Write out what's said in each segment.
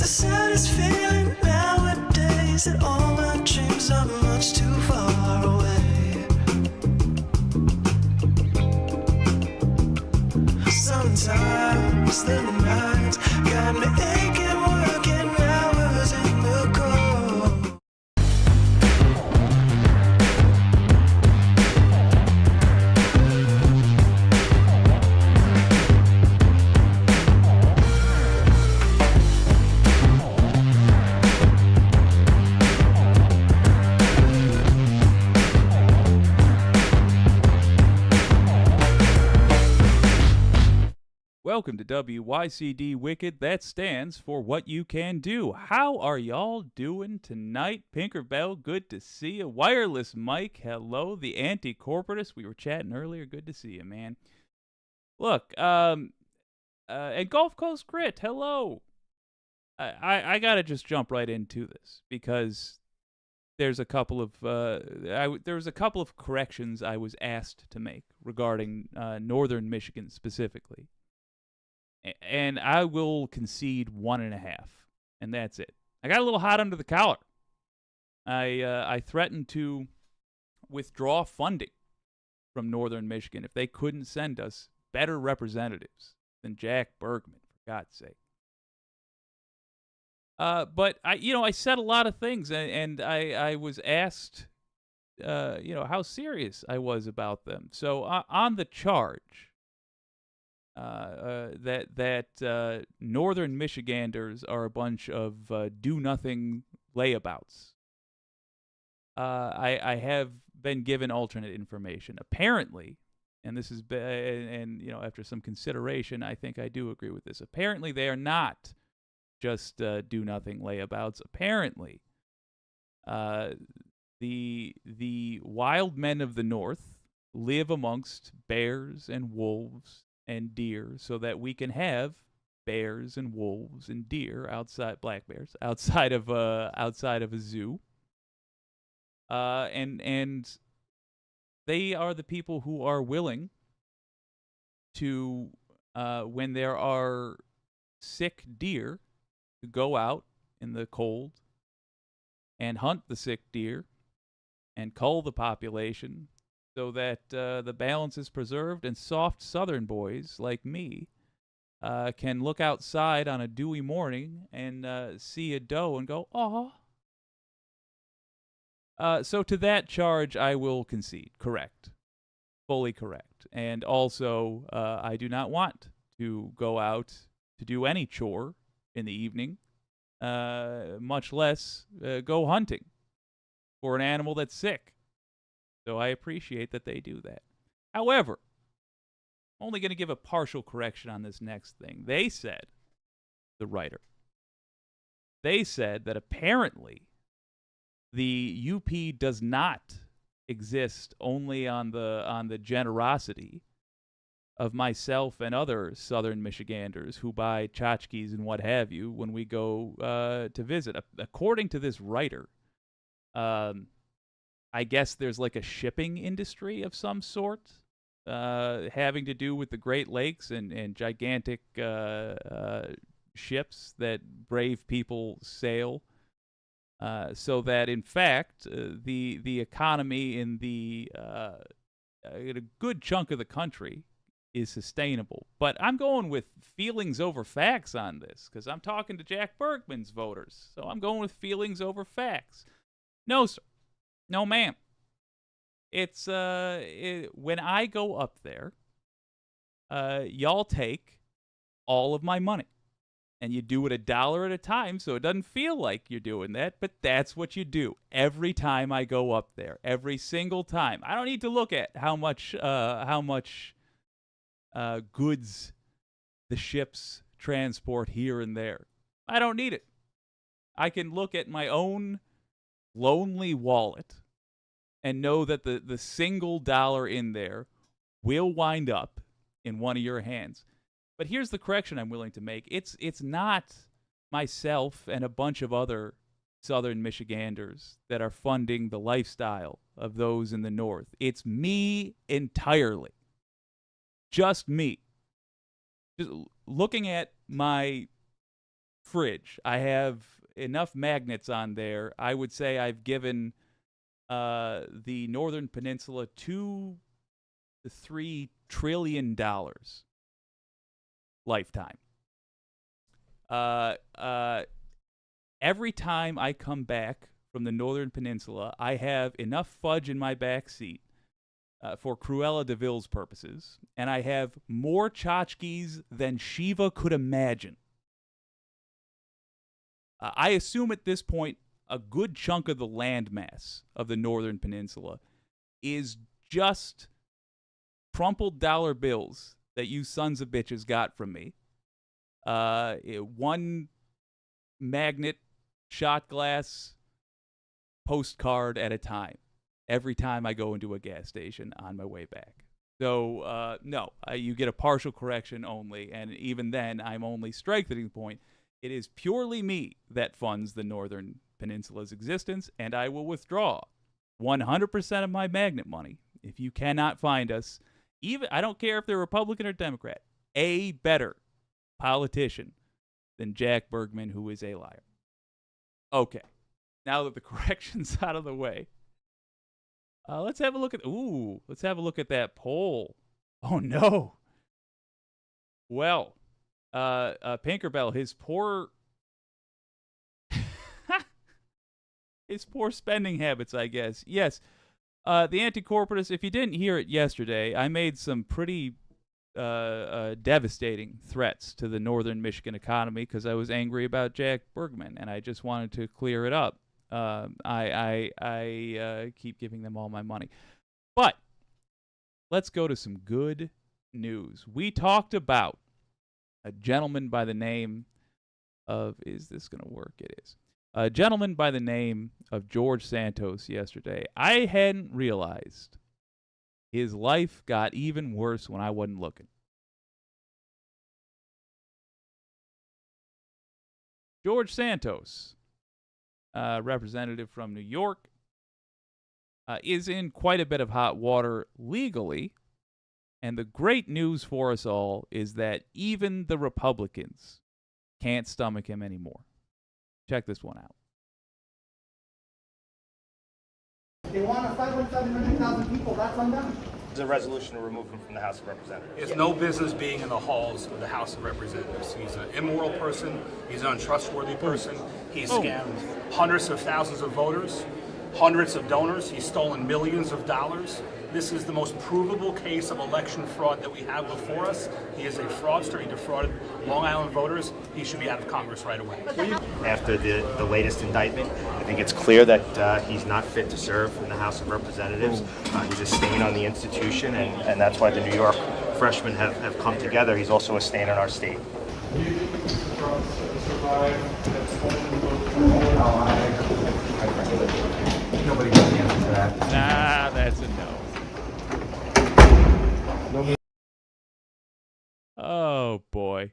the saddest feeling nowadays that all my dreams are much too far away. Sometimes the nights got me aching, working hours in the cold. Welcome to WYCD Wicked. That stands for What You Can Do. How are y'all doing tonight? Pinkerbell, good to see you. Wireless Mike, hello. The Anti-Corporatist, we were chatting earlier. Good to see you, man. Look, and Gulf Coast Grit, hello. I gotta just jump right into this because there's a couple of there was a couple of corrections I was asked to make regarding northern Michigan specifically. And I will concede 1.5, and that's it. I got a little hot under the collar. I threatened to withdraw funding from Northern Michigan if they couldn't send us better representatives than Jack Bergman, for God's sake. But I said a lot of things, and I was asked, how serious I was about them. So on the charge. That northern Michiganders are a bunch of do-nothing layabouts. I have been given alternate information. Apparently, and this is after some consideration, I think I do agree with this. Apparently, they are not just do-nothing layabouts. Apparently, the wild men of the North live amongst bears and wolves and deer, so that we can have bears and wolves and deer black bears outside of a zoo. And they are the people who are willing to, when there are sick deer, to go out in the cold and hunt the sick deer and cull the population, so that the balance is preserved, and soft southern boys like me can look outside on a dewy morning and see a doe and go, aw. So to that charge, I will concede. Correct. Fully correct. And also, I do not want to go out to do any chore in the evening, much less go hunting for an animal that's sick. So I appreciate that they do that. However, I'm only going to give a partial correction on this next thing. They said, the writer, they said that apparently the UP does not exist only on the generosity of myself and other southern Michiganders who buy tchotchkes and what have you when we go to visit. According to this writer, I guess there's like a shipping industry of some sort having to do with the Great Lakes and gigantic ships that brave people sail, so that, in fact, the economy in a good chunk of the country is sustainable. But I'm going with feelings over facts on this because I'm talking to Jack Bergman's voters. So I'm going with feelings over facts. No, sir. No, ma'am. It's when I go up there, y'all take all of my money, and you do it $1 at a time, so it doesn't feel like you're doing that. But that's what you do every time I go up there, every single time. I don't need to look at how much goods the ships transport here and there. I don't need it. I can look at my own lonely wallet and know that the single dollar in there will wind up in one of your hands. But here's the correction I'm willing to make. It's not myself and a bunch of other southern Michiganders that are funding the lifestyle of those in the North. It's me entirely. Just me. Just looking at my fridge. I have enough magnets on there. I would say I've given the Northern Peninsula $2 to $3 trillion lifetime. Every time I come back from the Northern Peninsula, I have enough fudge in my back seat for Cruella de Vil's purposes, and I have more tchotchkes than Shiva could imagine. I assume at this point a good chunk of the landmass of the Northern Peninsula is just crumpled dollar bills that you sons of bitches got from me. One magnet shot glass postcard at a time every time I go into a gas station on my way back. So, no, you get a partial correction only, and even then, I'm only strengthening the point. It is purely me that funds the Northern Peninsula's existence, and I will withdraw 100% of my magnet money if you cannot find us. Even I don't care if they're Republican or Democrat, a better politician than Jack Bergman, who is a liar. Okay, now that the correction's out of the way, let's have a look at that poll. Oh no. Well, Pinkerbell, his poor spending habits, I guess. Yes, the anti-corporatists. If you didn't hear it yesterday, I made some pretty devastating threats to the Northern Michigan economy because I was angry about Jack Bergman, and I just wanted to clear it up. I keep giving them all my money, but let's go to some good news. We talked about a gentleman by the name of, is this going to work? It is. A gentleman by the name of George Santos yesterday. I hadn't realized his life got even worse when I wasn't looking. George Santos, representative from New York, is in quite a bit of hot water legally. And the great news for us all is that even the Republicans can't stomach him anymore. Check this one out. They want to fight with 700,000 people. That's on them. There's a resolution to remove him from the House of Representatives. He has no business being in the halls of the House of Representatives. He's an immoral person. He's an untrustworthy person. He's scammed hundreds of thousands of voters, hundreds of donors. He's stolen millions of dollars. This is the most provable case of election fraud that we have before us. He is a fraudster. He defrauded Long Island voters. He should be out of Congress right away. After the latest indictment, I think it's clear that he's not fit to serve in the House of Representatives. He's a stain on the institution, and that's why the New York freshmen have come together. He's also a stain on our state. Nobody can answer that. Nah, that's a no. Oh, boy.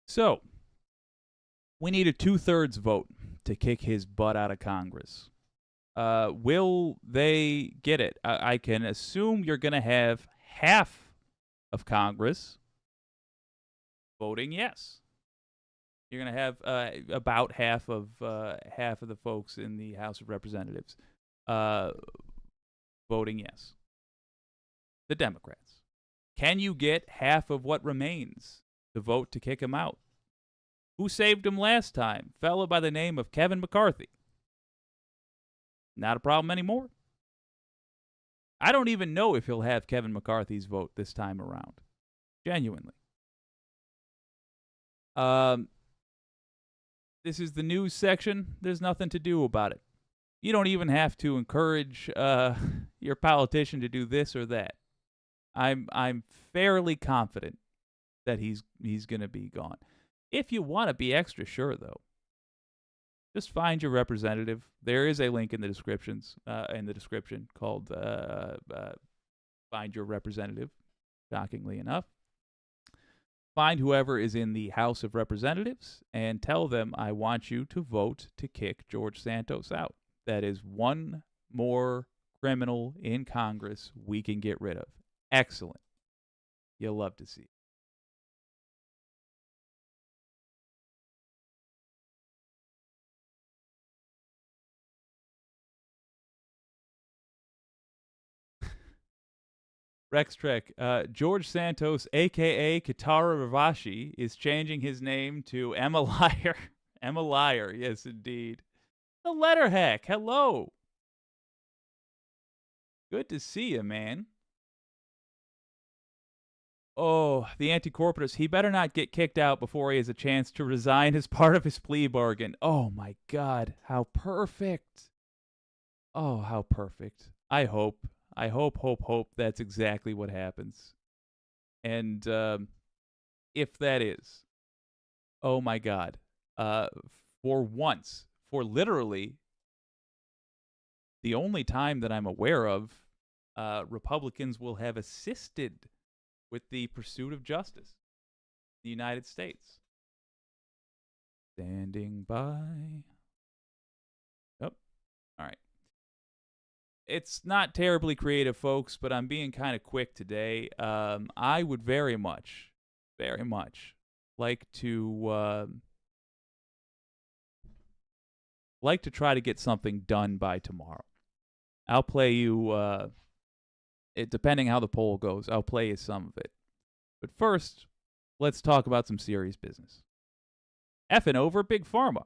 So, we need a 2/3 vote to kick his butt out of Congress. Will they get it? I can assume you're going to have half of Congress voting yes. You're going to have about half of the folks in the House of Representatives voting yes. The Democrats. Can you get half of what remains to vote to kick him out? Who saved him last time? Fellow by the name of Kevin McCarthy. Not a problem anymore. I don't even know if he'll have Kevin McCarthy's vote this time around. Genuinely. This is the news section. There's nothing to do about it. You don't even have to encourage your politician to do this or that. I'm fairly confident that he's going to be gone. If you want to be extra sure, though, just find your representative. There is a link in the description called Find Your Representative, shockingly enough. Find whoever is in the House of Representatives and tell them I want you to vote to kick George Santos out. That is one more criminal in Congress we can get rid of. Excellent. You'll love to see it. Rex Trek, George Santos, a.k.a. Kitara Ravashi, is changing his name to Emma Liar. Emma Liar, yes, indeed. The letter hack, hello. Good to see you, man. Oh, the anti-corporatist, he better not get kicked out before he has a chance to resign as part of his plea bargain. Oh, my God, how perfect. Oh, how perfect. I hope that's exactly what happens. And if that is, oh my God, for once, for literally the only time that I'm aware of, Republicans will have assisted with the pursuit of justice in the United States. Standing by. Oh, all right. It's not terribly creative, folks, but I'm being kind of quick today. I would very much like to try to get something done by tomorrow. I'll play you, depending how the poll goes, I'll play you some of it. But first, let's talk about some serious business. Effing over Big Pharma.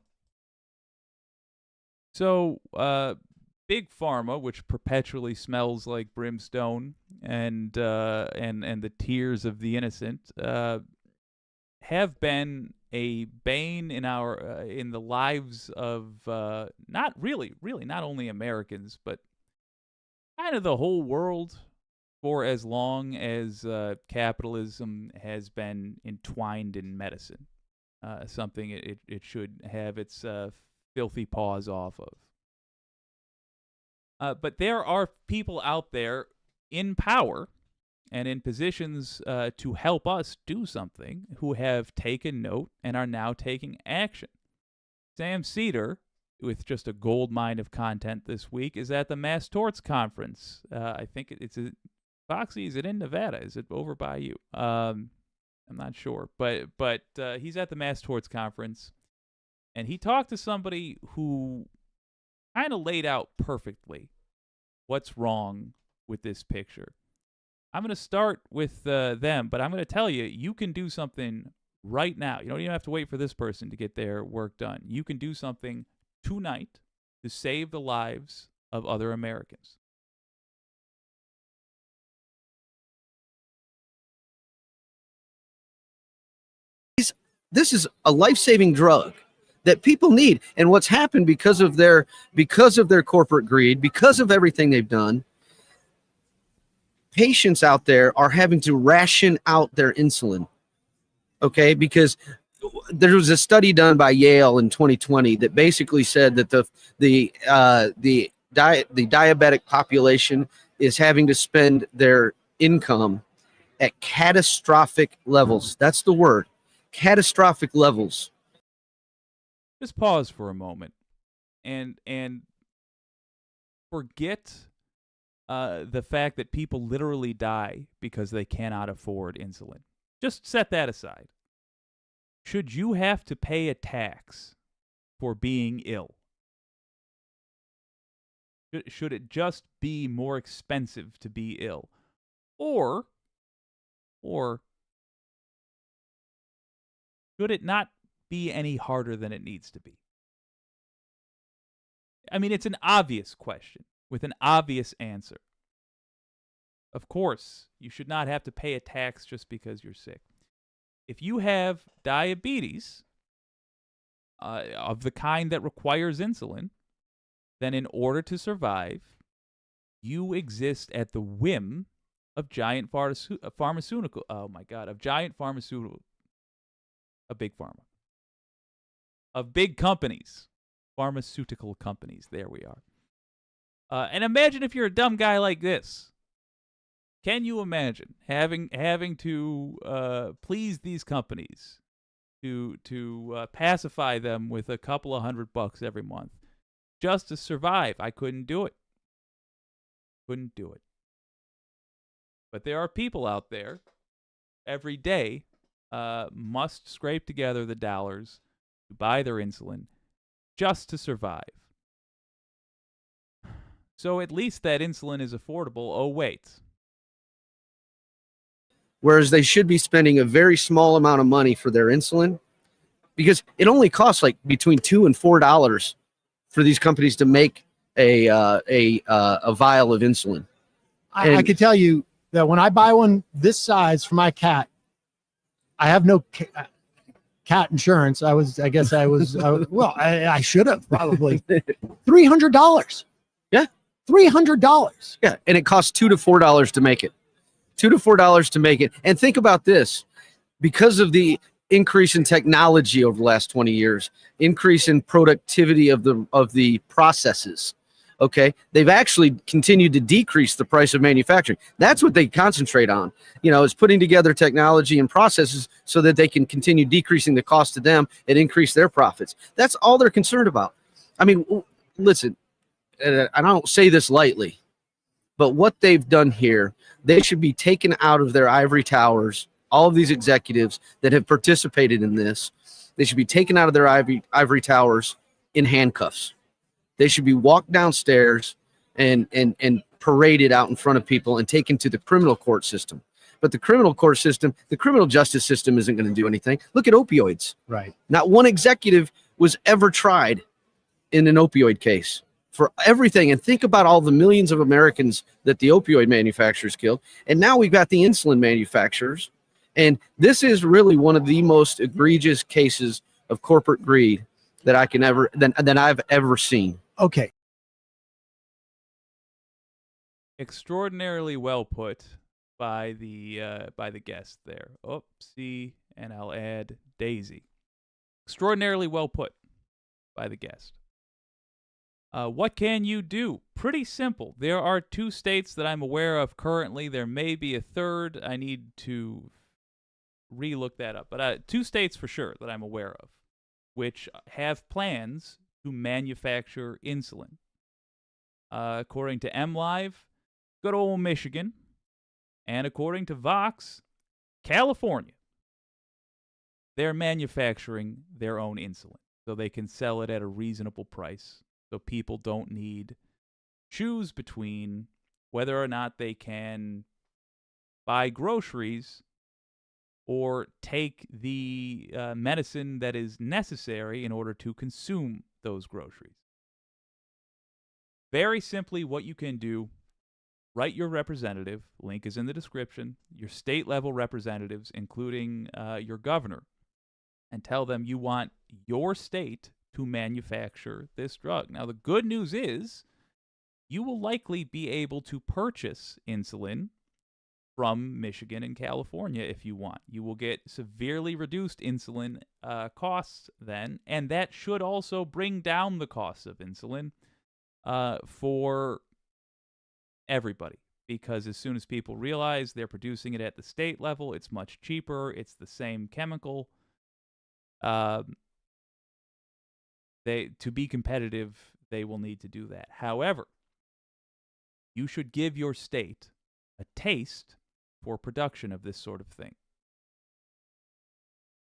So, Big Pharma, which perpetually smells like brimstone and the tears of the innocent, have been a bane in in the lives of not only Americans, but kind of the whole world for as long as capitalism has been entwined in medicine. Something it should have its filthy paws off of. But there are people out there in power and in positions to help us do something who have taken note and are now taking action. Sam Cedar, with just a gold mine of content this week, is at the Mass Torts Conference. I think it's Foxy, is it in Nevada? Is it over by you? I'm not sure. But he's at the Mass Torts Conference, and he talked to somebody who kind of laid out perfectly what's wrong with this picture. I'm going to start with them, but I'm going to tell you, you can do something right now. You don't even have to wait for this person to get their work done. You can do something tonight to save the lives of other Americans. This is a life-saving drug that people need. And what's happened because of their corporate greed, because of everything they've done, patients out there are having to ration out their insulin. Okay, because there was a study done by Yale in 2020 that basically said that the diabetic population is having to spend their income at catastrophic levels. That's the word, catastrophic levels. Just pause for a moment and forget the fact that people literally die because they cannot afford insulin. Just set that aside. Should you have to pay a tax for being ill? Should it just be more expensive to be ill? Or should it not be any harder than it needs to be? I mean, it's an obvious question with an obvious answer. Of course, you should not have to pay a tax just because you're sick. If you have diabetes of the kind that requires insulin, then in order to survive, you exist at the whim of giant pharmaceutical. Oh my God, of giant pharmaceutical, a big pharma, of big companies, pharmaceutical companies. There we are. And imagine if you're a dumb guy like this. Can you imagine having to please these companies, to pacify them with a couple of $100 every month just to survive? I couldn't do it. Couldn't do it. But there are people out there every day must scrape together the dollars to buy their insulin just to survive. So at least that insulin is affordable. Oh, wait. Whereas they should be spending a very small amount of money for their insulin, because it only costs like between $2 and $4 for these companies to make a vial of insulin. I could tell you that when I buy one this size for my cat, I have no cat insurance. I should have probably $300. Yeah. $300. Yeah. And it costs $2 to $4 to make it. $2 to $4 to make it. And think about this, because of the increase in technology over the last 20 years, increase in productivity of the processes. Okay, they've actually continued to decrease the price of manufacturing. That's what they concentrate on, is putting together technology and processes so that they can continue decreasing the cost to them and increase their profits. That's all they're concerned about. I mean, listen, and I don't say this lightly, but what they've done here, they should be taken out of their ivory towers. All of these executives that have participated in this, they should be taken out of their ivory towers in handcuffs. They should be walked downstairs and paraded out in front of people and taken to the criminal court system. But the criminal court system, the criminal justice system isn't going to do anything. Look at opioids. Right. Not one executive was ever tried in an opioid case for everything. And think about all the millions of Americans that the opioid manufacturers killed. And now we've got the insulin manufacturers. And this is really one of the most egregious cases of corporate greed that I've ever seen. Okay. Extraordinarily well put by the guest there. Oopsie, and I'll add Daisy. Extraordinarily well put by the guest. What can you do? Pretty simple. There are 2 states that I'm aware of currently. There may be a third. I need to relook that up. But 2 states for sure that I'm aware of, which have plans to manufacture insulin. According to MLive, good old Michigan, and according to Vox, California. They're manufacturing their own insulin so they can sell it at a reasonable price, so people don't need choose between whether or not they can buy groceries or take the medicine that is necessary in order to consume those groceries. Very simply, what you can do, write your representative, link is in the description, your state-level representatives, including your governor, and tell them you want your state to manufacture this drug. Now, the good news is you will likely be able to purchase insulin from Michigan and California if you want. You will get severely reduced insulin costs then, and that should also bring down the cost of insulin for everybody. Because as soon as people realize they're producing it at the state level, it's much cheaper, it's the same chemical. To be competitive, they will need to do that. However, you should give your state a taste for production of this sort of thing.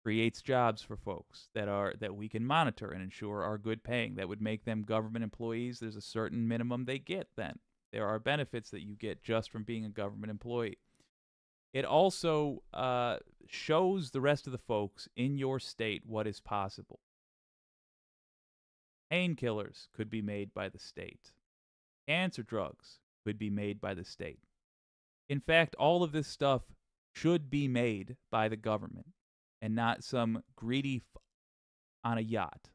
Creates jobs for folks that we can monitor and ensure are good paying. That would make them government employees. There's a certain minimum they get then. There are benefits that you get just from being a government employee. It also shows the rest of the folks in your state what is possible. Painkillers could be made by the state. Cancer drugs could be made by the state. In fact, all of this stuff should be made by the government and not some greedy on a yacht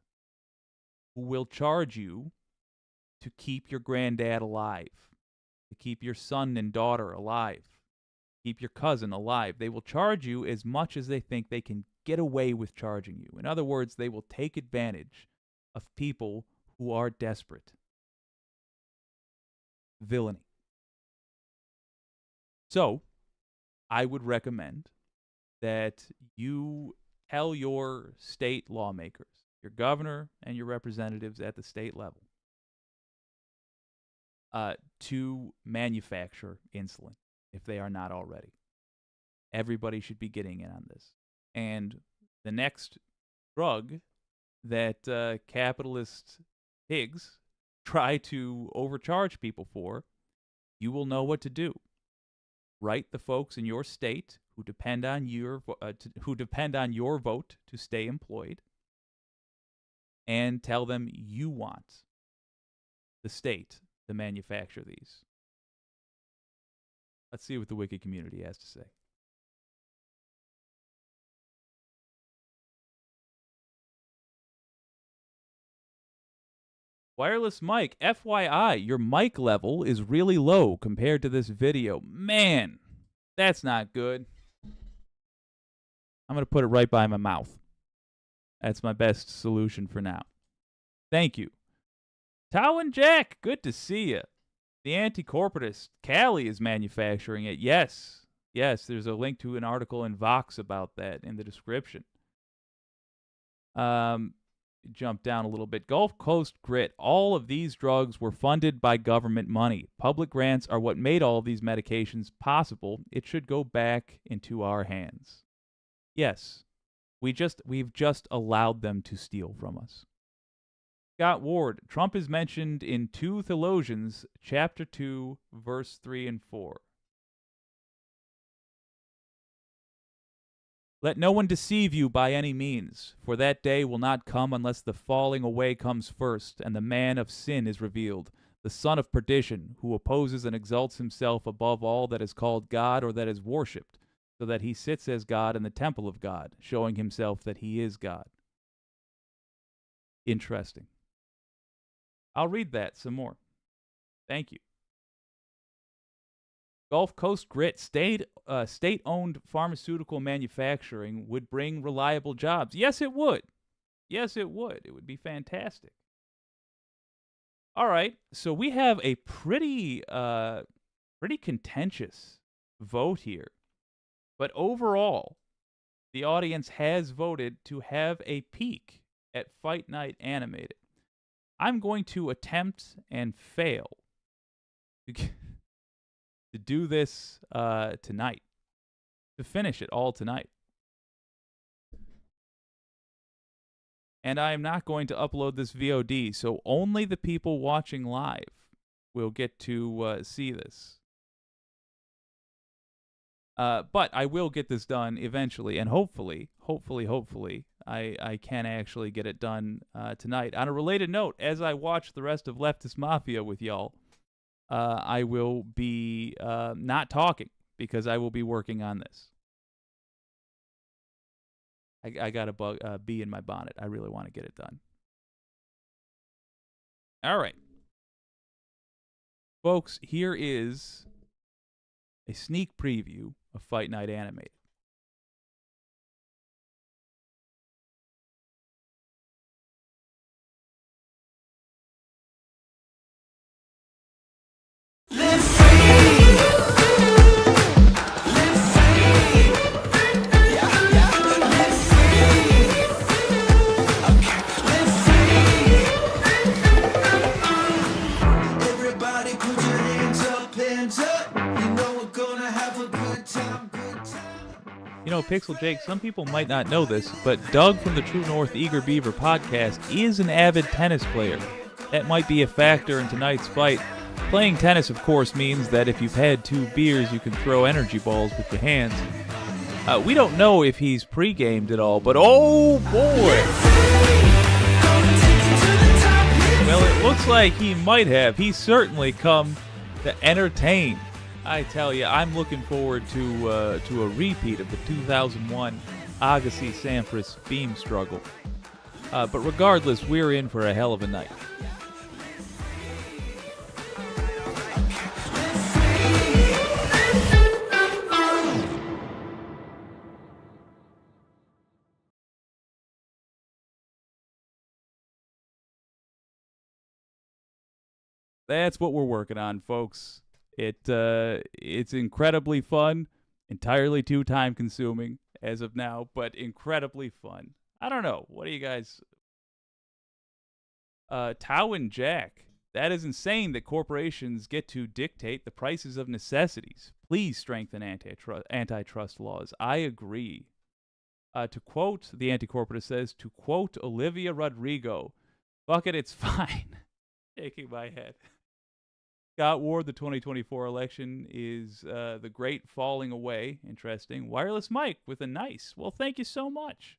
who will charge you to keep your granddad alive, to keep your son and daughter alive, keep your cousin alive. They will charge you as much as they think they can get away with charging you. In other words, they will take advantage of people who are desperate. Villainy. So, I would recommend that you tell your state lawmakers, your governor and your representatives at the state level, to manufacture insulin if they are not already. Everybody should be getting in on this. And the next drug that capitalist pigs try to overcharge people for, you will know what to do. Write the folks in your state who depend on your vote to stay employed, and tell them you want the state to manufacture these. Let's see what the Wicked community has to say. Wireless mic, FYI, your mic level is really low compared to this video. Man, that's not good. I'm going to put it right by my mouth. That's my best solution for now. Thank you. Tao and Jack, good to see you. The anti-corporatist, Callie, is manufacturing it. Yes, there's a link to an article in Vox about that in the description. Jump down a little bit. Gulf Coast Grit. All of these drugs were funded by government money. Public grants are what made all of these medications possible. It should go back into our hands. Yes, we've just allowed them to steal from us. Scott Ward. Trump is mentioned in 2 Thessalonians, chapter 2, verse 3 and 4. Let no one deceive you by any means, for that day will not come unless the falling away comes first, and the man of sin is revealed, the son of perdition, who opposes and exalts himself above all that is called God or that is worshipped, so that he sits as God in the temple of God, showing himself that he is God. Interesting. I'll read that some more. Thank you. Gulf Coast Grit, state-owned pharmaceutical manufacturing would bring reliable jobs. Yes, it would. Yes, it would. It would be fantastic. All right, so we have a pretty contentious vote here. But overall, the audience has voted to have a peek at Fight Night Animated. I'm going to attempt and fail to do this tonight, to finish it all tonight. And I am not going to upload this VOD, so only the people watching live will get to see this. But I will get this done eventually, and hopefully, I can actually get it done tonight. On a related note, as I watch the rest of Leftist Mafia with y'all, I will be not talking because I will be working on this. I got a bee in my bonnet. I really want to get it done. All right. Folks, here is a sneak preview of Fight Night Animated. Everybody put your hands up, hands up. You know we're gonna have a good time, good time. You know, Pixel Jake, some people might not know this, but Doug from the True North Eager Beaver podcast is an avid tennis player. That might be a factor in tonight's fight. Playing tennis, of course, means that if you've had 2 beers, you can throw energy balls with your hands. We don't know if he's pre-gamed at all, but oh boy! Well, it looks like he might have. He's certainly come to entertain. I tell you, I'm looking forward to a repeat of the 2001 Agassi-Sampras beam struggle. But regardless, we're in for a hell of a night. That's what we're working on, folks. It's incredibly fun, entirely too time consuming as of now, but incredibly fun. I don't know. What do you guys? Tao and Jack That is insane that corporations get to dictate the prices of necessities. Please strengthen antitrust laws. I agree. To quote, the anti-corporatist says, to quote Olivia Rodrigo, fuck it, it's fine. Shaking my head. Scott Ward, the 2024 election is the great falling away. Interesting. Wireless mic with a nice. Well, thank you so much.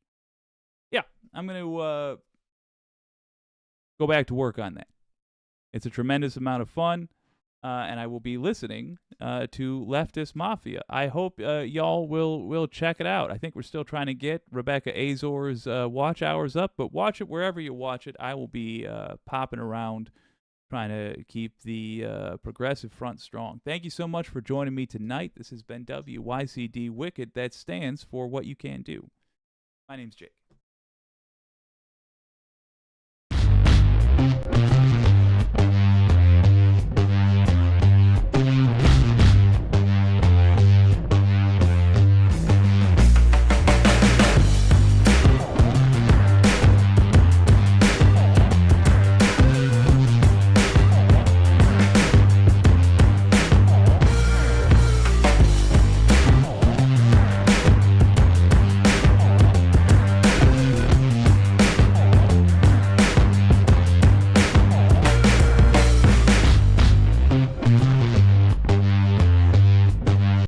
Yeah, I'm going to go back to work on that. It's a tremendous amount of fun, and I will be listening to Leftist Mafia. I hope y'all will check it out. I think we're still trying to get Rebecca Azor's watch hours up, but watch it wherever you watch it. I will be popping around trying to keep the progressive front strong. Thank you so much for joining me tonight. This has been WYCD Wicked. That stands for What You Can Do. My name's Jake.